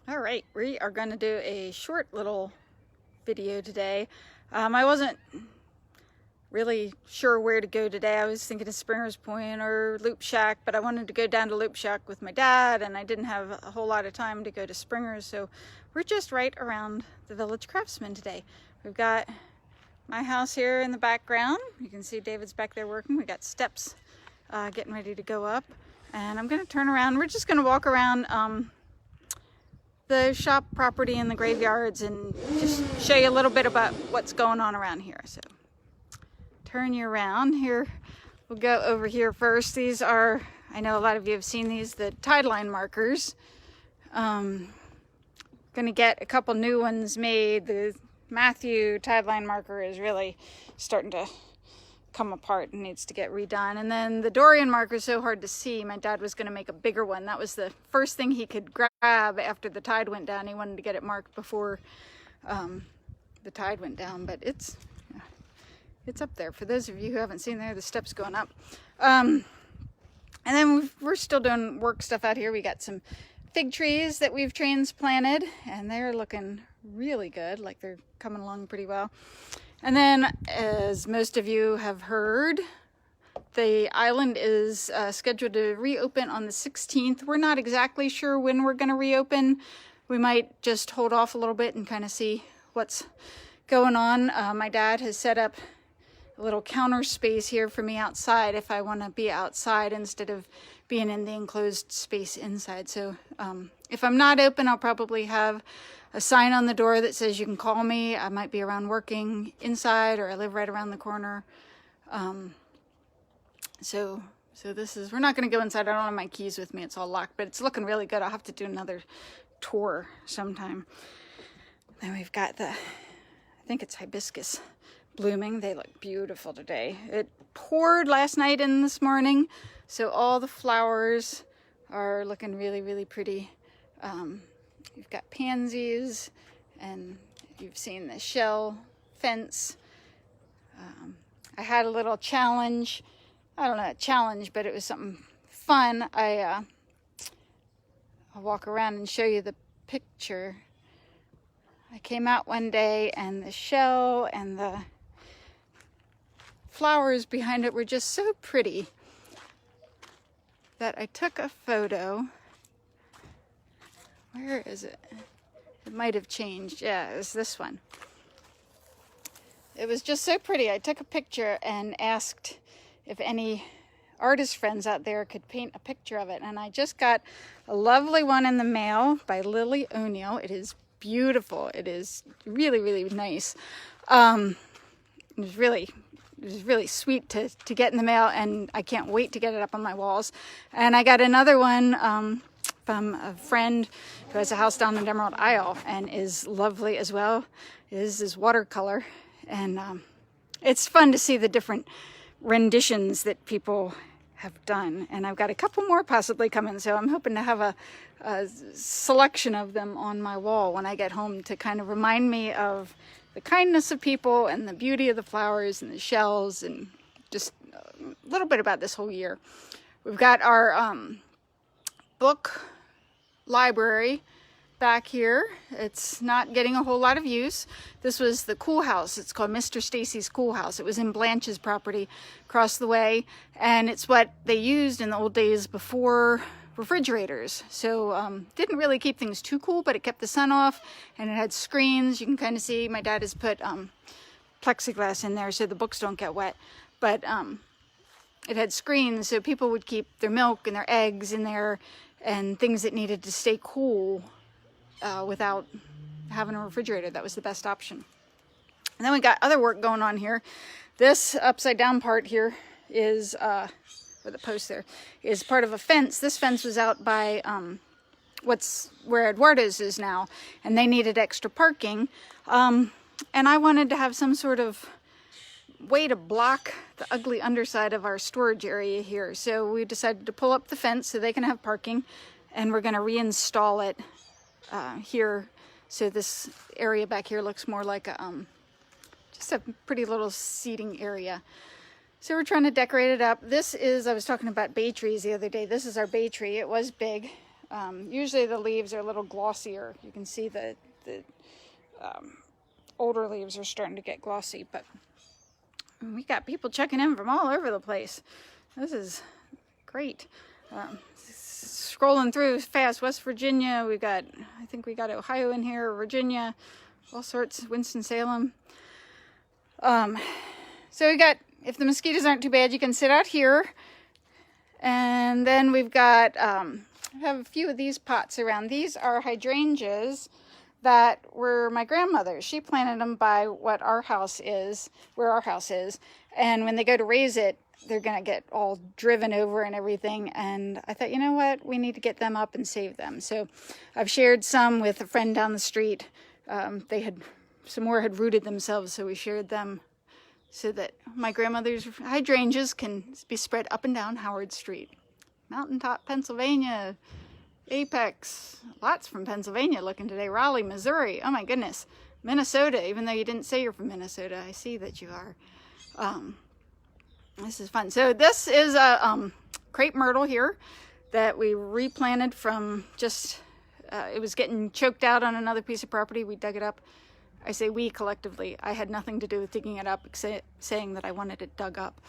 All right, we are going to do a short little video today. I wasn't really sure where to go today. I was thinking of Springer's Point or Loop Shack, but I wanted to go down to Loop Shack with my dad, and I didn't have a whole lot of time to go to Springer's, so we're just right around the Village Craftsmen today. We've got my house here in the background. You can see David's back there working. We got steps getting ready to go up, and I'm going to turn around. We're just going to walk around the shop property and the graveyards and just show you a little bit about what's going on around here. So turn you around here. We'll go over here first. These are, I know a lot of you have seen these, the tide line markers. Gonna get a couple new ones made. The Matthew tide line marker is really starting to come apart and needs to get redone. And then the Dorian marker is so hard to see. My dad was going to make a bigger one. That was the first thing he could grab after the tide went down. He wanted to get it marked before the tide went down, but it's up there. For those of you who haven't seen there, the steps going up. And then we're still doing work stuff out here. We got some fig trees that we've transplanted, and they're looking really good, like they're coming along pretty well. And then, as most of you have heard, the island is scheduled to reopen on the 16th. We're not exactly sure when we're going to reopen. We might just hold off a little bit and kind of see what's going on. My dad has set up a little counter space here for me outside if I want to be outside instead of being in the enclosed space inside. So if I'm not open, I'll probably have a sign on the door that says you can call me. I might be around working inside, or I live right around the corner. So this is, we're not going to go inside. I don't have my keys with me. It's all locked, but it's looking really good. I'll have to do another tour sometime. Then we've got the, I think it's hibiscus blooming. They look beautiful today. It poured last night and this morning, so all the flowers are looking really, really pretty. You've got pansies, and you've seen the shell fence. I had a little challenge. I don't know, a challenge, but it was something fun. I'll walk around and show you the picture. I came out one day, and the shell and the flowers behind it were just so pretty that I took a photo. Where is it? It might have changed. Yeah, it was this one. It was just so pretty. I took a picture and asked if any artist friends out there could paint a picture of it. And I just got a lovely one in the mail by Lily O'Neill. It is beautiful. It is really, really nice. It was really sweet to get in the mail, and I can't wait to get it up on my walls. And I got another one from a friend who has a house down in Emerald Isle and is lovely as well. This is watercolor, and it's fun to see the different renditions that people have done. And I've got a couple more possibly coming, so I'm hoping to have a selection of them on my wall when I get home to kind of remind me of the kindness of people and the beauty of the flowers and the shells, and just a little bit about this whole year. We've got our book library back here. It's not getting a whole lot of use. This was the Cool House. It's called Mr. Stacy's Cool House. It was in Blanche's property across the way, and it's what they used in the old days before refrigerators. So didn't really keep things too cool, but it kept the sun off, and it had screens. You can kind of see my dad has put plexiglass in there so the books don't get wet, but it had screens so people would keep their milk and their eggs in there and things that needed to stay cool without having a refrigerator. That was the best option. And then we got other work going on here. This upside down part here is or the post there is part of a fence. This fence was out by where Eduardo's is now, and they needed extra parking, and I wanted to have some sort of way to block the ugly underside of our storage area here. So we decided to pull up the fence so they can have parking, and we're going to reinstall it here, so this area back here looks more like a just a pretty little seating area. So we're trying to decorate it up. This is, I was talking about bay trees the other day. This is our bay tree. It was big. Usually the leaves are a little glossier. You can see the older leaves are starting to get glossy, but we got people checking in from all over the place. This is great. Scrolling through fast, West Virginia, I think we got Ohio in here, Virginia, all sorts, Winston-Salem. So we got, if the mosquitoes aren't too bad, you can sit out here. And then we've got, I have a few of these pots around. These are hydrangeas that were my grandmother's. She planted them by what our house is, where our house is. And when they go to raise it, they're going to get all driven over and everything. And I thought, you know what? We need to get them up and save them. So I've shared some with a friend down the street. Some more had rooted themselves, so we shared them so that my grandmother's hydrangeas can be spread up and down Howard Street. Mountaintop, Pennsylvania, Apex, lots from Pennsylvania looking today. Raleigh, Missouri, oh my goodness. Minnesota, even though you didn't say you're from Minnesota, I see that you are. This is fun. So this is a crepe myrtle here that we replanted from just, it was getting choked out on another piece of property. We dug it up. I say we collectively. I had nothing to do with digging it up, except saying that I wanted it dug up.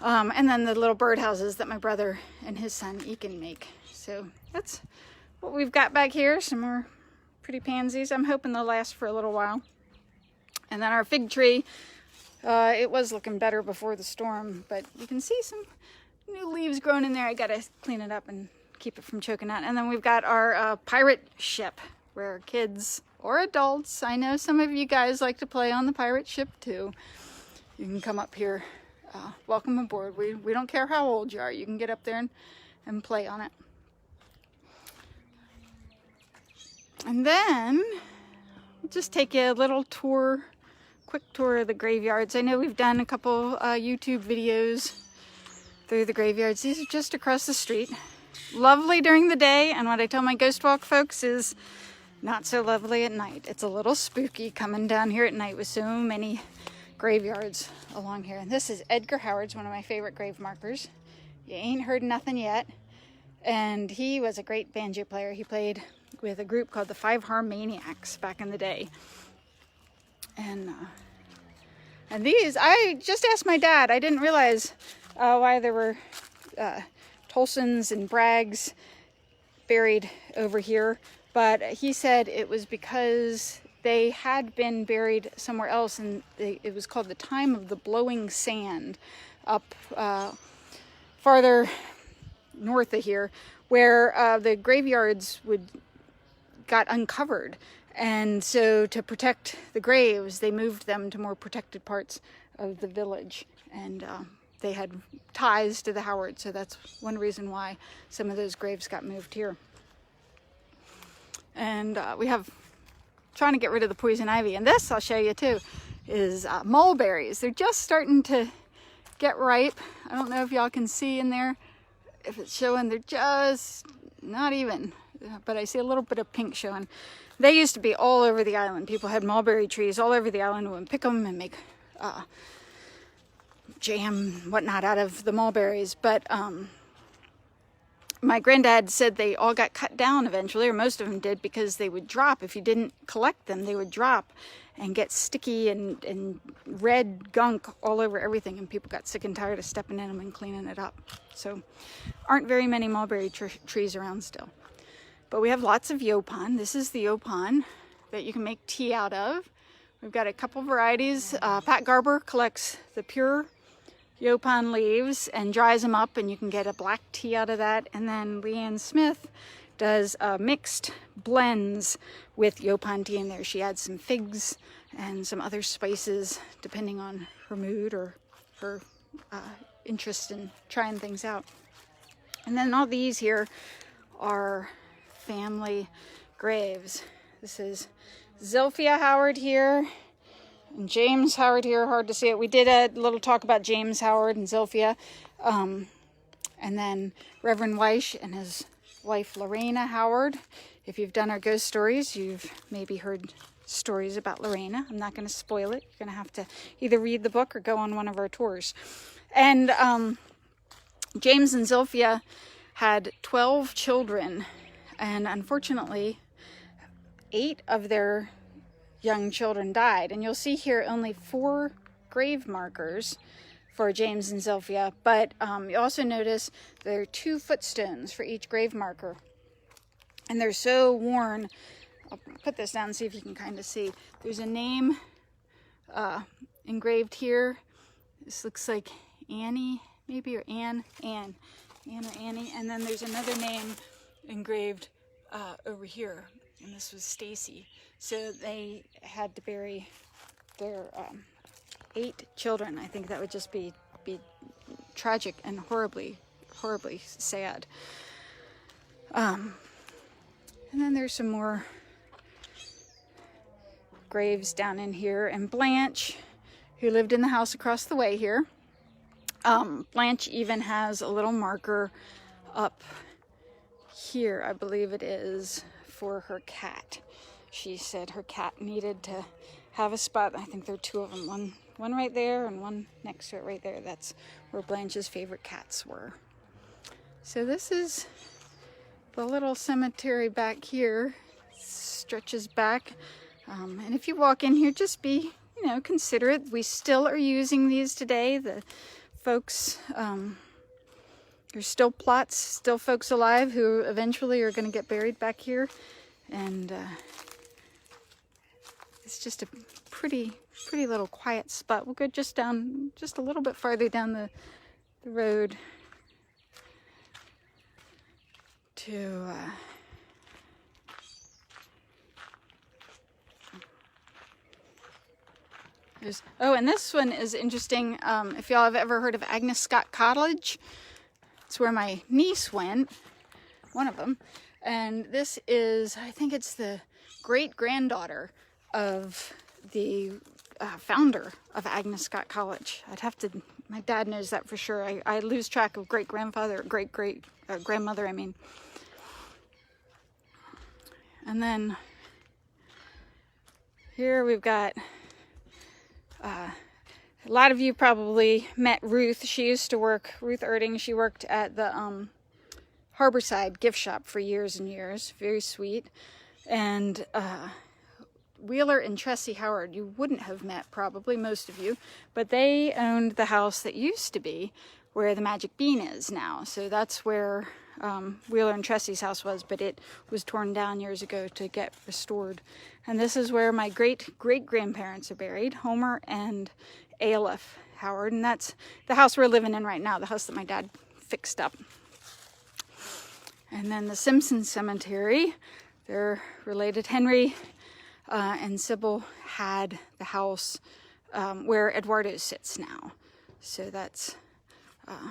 And then the little birdhouses that my brother and his son Ekin make. So that's what we've got back here. Some more pretty pansies. I'm hoping they'll last for a little while. And then our fig tree, it was looking better before the storm, but you can see some new leaves growing in there. I gotta clean it up and keep it from choking out. And then we've got our pirate ship, where kids or adults, I know some of you guys like to play on the pirate ship too. You can come up here. Welcome aboard. We don't care how old you are. You can get up there and play on it. And then I'll just take you a little tour, quick tour of the graveyards. I know we've done a couple YouTube videos through the graveyards. These are just across the street. Lovely during the day, and what I tell my ghost walk folks is not so lovely at night. It's a little spooky coming down here at night with so many graveyards along here. And this is Edgar Howard's, one of my favorite grave markers. You ain't heard nothing yet. And he was a great banjo player. He played with a group called the Five Harmoniacs back in the day. And these, I just asked my dad. I didn't realize why there were Tolsons and Braggs buried over here. But he said it was because they had been buried somewhere else, and it was called the Time of the Blowing Sand up farther north of here, where the graveyards got uncovered. And so to protect the graves, they moved them to more protected parts of the village. And they had ties to the Howards, so that's one reason why some of those graves got moved here. And we have, trying to get rid of the poison ivy. And this, I'll show you too, is mulberries. They're just starting to get ripe. I don't know if y'all can see in there, if it's showing. They're just not even, but I see a little bit of pink showing. They used to be all over the island. People had mulberry trees all over the island, and would pick them and make jam, whatnot, out of the mulberries. But my granddad said they all got cut down eventually, or most of them did, because they would drop. If you didn't collect them, they would drop and get sticky and red gunk all over everything, and people got sick and tired of stepping in them and cleaning it up. So aren't very many mulberry trees around still. But we have lots of yopon. This is the yopon that you can make tea out of. We've got a couple varieties. Pat Garber collects the pure yopon leaves and dries them up, and you can get a black tea out of that. And then Leanne Smith does mixed blends with yopon tea in there. She adds some figs and some other spices depending on her mood or her interest in trying things out. And then all these here are family graves. This is Zilphia Howard here and James Howard here. Hard to see it. We did a little talk about James Howard and Zilphia. And then Reverend Weish and his wife Lorena Howard. If you've done our ghost stories, you've maybe heard stories about Lorena. I'm not going to spoil it. You're going to have to either read the book or go on one of our tours. And James and Zilphia had 12 children and unfortunately 8 of their young children died. And you'll see here only 4 grave markers for James and Zilphia, but you also notice there are 2 footstones for each grave marker, and they're so worn. I'll put this down and see if you can kind of see. There's a name engraved here. This looks like Annie, maybe, or Anne or Annie. And then there's another name engraved over here, and this was Stacy. So they had to bury their 8 children. I think that would just be tragic and horribly sad. And then there's some more graves down in here, and Blanche, who lived in the house across the way here. Blanche even has a little marker up here, I believe it is, for her cat. She said her cat needed to have a spot. I think there are 2 of them, one right there and one next to it right there. That's where Blanche's favorite cats were. So this is the little cemetery back here. Stretches back. And if you walk in here, just be, considerate. We still are using these today. The folks, there's still plots, still folks alive who eventually are going to get buried back here. And it's just a pretty little quiet spot. We'll go just a little bit farther down the road to and this one is interesting. If y'all have ever heard of Agnes Scott Cottage, it's where my niece went, one of them. And this is, I think it's the great-granddaughter of the founder of Agnes Scott College. My dad knows that for sure. I lose track of great-grandfather, great-grandmother, I mean. And then here we've got, a lot of you probably met Ruth. She used to work, Ruth Erding, she worked at the Harborside gift shop for years and years. Very sweet. And Wheeler and Tressie Howard, you wouldn't have met probably, most of you, but they owned the house that used to be where the Magic Bean is now. So that's where Wheeler and Tressie's house was, but it was torn down years ago to get restored. And this is where my great-great-grandparents are buried, Homer and Aleph Howard, and that's the house we're living in right now, the house that my dad fixed up. And then the Simpson Cemetery, they're related. Henry and Sybil had the house where Eduardo sits now. So that's, I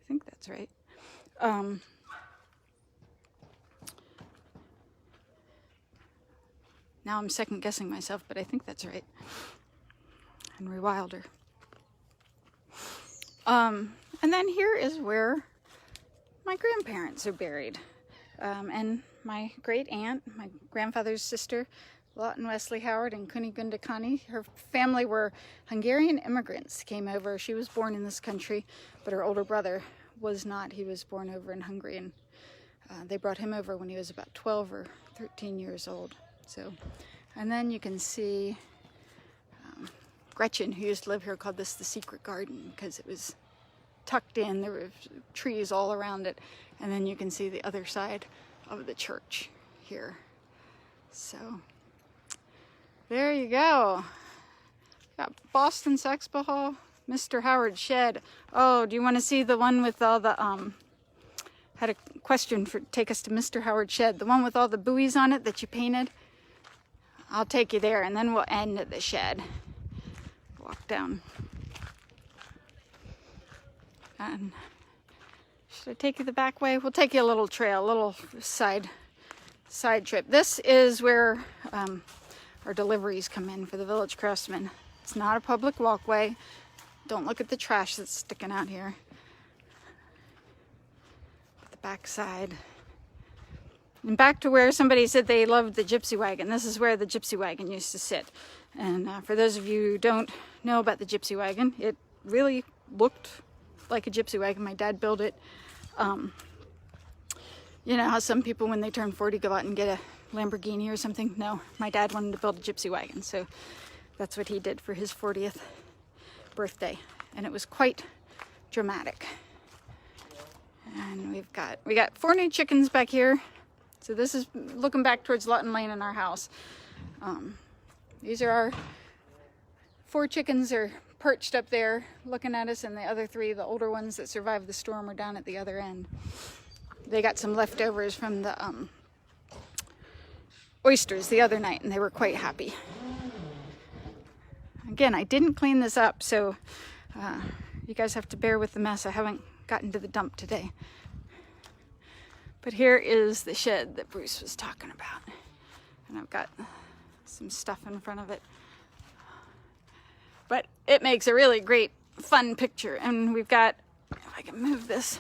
think that's right. Now I'm second guessing myself, but I think that's right. Henry Wilder. And then here is where my grandparents are buried. And my great aunt, my grandfather's sister, Lawton Wesley Howard and Kunigunda Kani, her family were Hungarian immigrants, came over. She was born in this country, but her older brother was not. He was born over in Hungary, and they brought him over when he was about 12 or 13 years old. So, and then you can see Gretchen, who used to live here, called this the secret garden because it was tucked in. There were trees all around it. And then you can see the other side of the church here. So there you go. Got Boston Sexpo Hall, Mr. Howard Shed. Oh, do you want to see the one with all the, had a question for, take us to Mr. Howard Shed, the one with all the buoys on it that you painted? I'll take you there, and then we'll end at the shed. Walk down. And should I take you the back way? We'll take you a little trail, a little side trip. This is where our deliveries come in for the Village Craftsmen. It's not a public walkway. Don't look at the trash that's sticking out here. But the back side. And back to where somebody said they loved the gypsy wagon. This is where the gypsy wagon used to sit. And for those of you who don't know about the gypsy wagon, it really looked like a gypsy wagon. My dad built it You know how some people when they turn 40 go out and get a Lamborghini or something? No, my dad wanted to build a gypsy wagon, so that's what he did for his 40th birthday, and it was quite dramatic. And we got 4 new chickens back here. So this is looking back towards Lawton Lane in our house. These are our 4 chickens are perched up there looking at us, and the other 3, the older ones that survived the storm, are down at the other end. They got some leftovers from the oysters the other night, and they were quite happy. Again, I didn't clean this up, so you guys have to bear with the mess. I haven't gotten to the dump today. But here is the shed that Bruce was talking about. And I've got some stuff in front of it. But it makes a really great, fun picture. And we've got, if I can move this,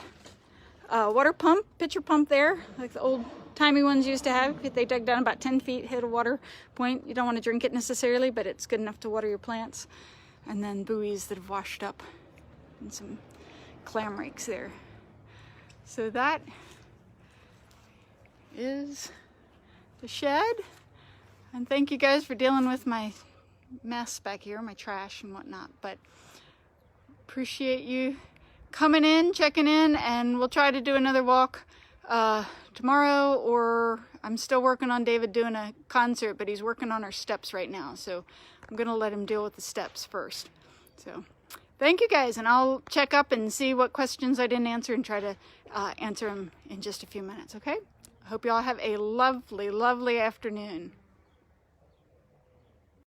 water pump, pitcher pump there, like the old timey ones used to have. They dug down about 10 feet, hit a water point. You don't want to drink it necessarily, but it's good enough to water your plants. And then buoys that have washed up, and some clam rakes there. So that is the shed. And thank you guys for dealing with my mess back here, my trash and whatnot. But appreciate you coming in, checking in, and we'll try to do another walk tomorrow, or I'm still working on David doing a concert, but he's working on our steps right now, so I'm gonna let him deal with the steps first. So thank you guys, and I'll check up and see what questions I didn't answer and try to answer them in just a few minutes, okay? I hope you all have a lovely, lovely afternoon.